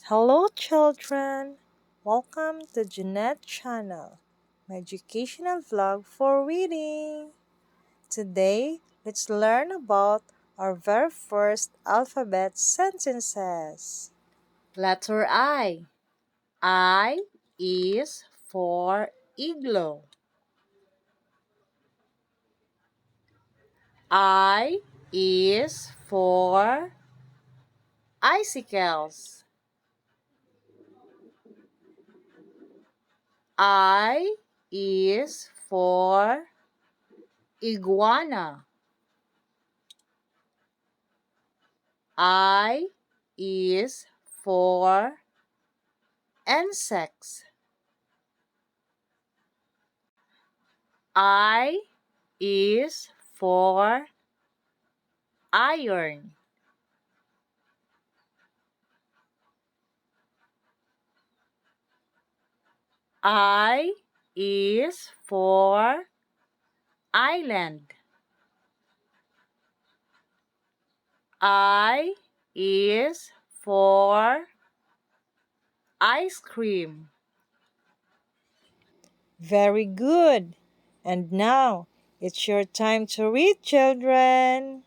Hello, children. Welcome to Jeanette channel, my educational vlog for reading. Today, let's learn about our very first alphabet sentences. Letter I. I is for igloo. I is for icicles. I is for iguana. I is for insects. I is for iron. I is for island. I is for ice cream. Very good. And now it's your time to read, children.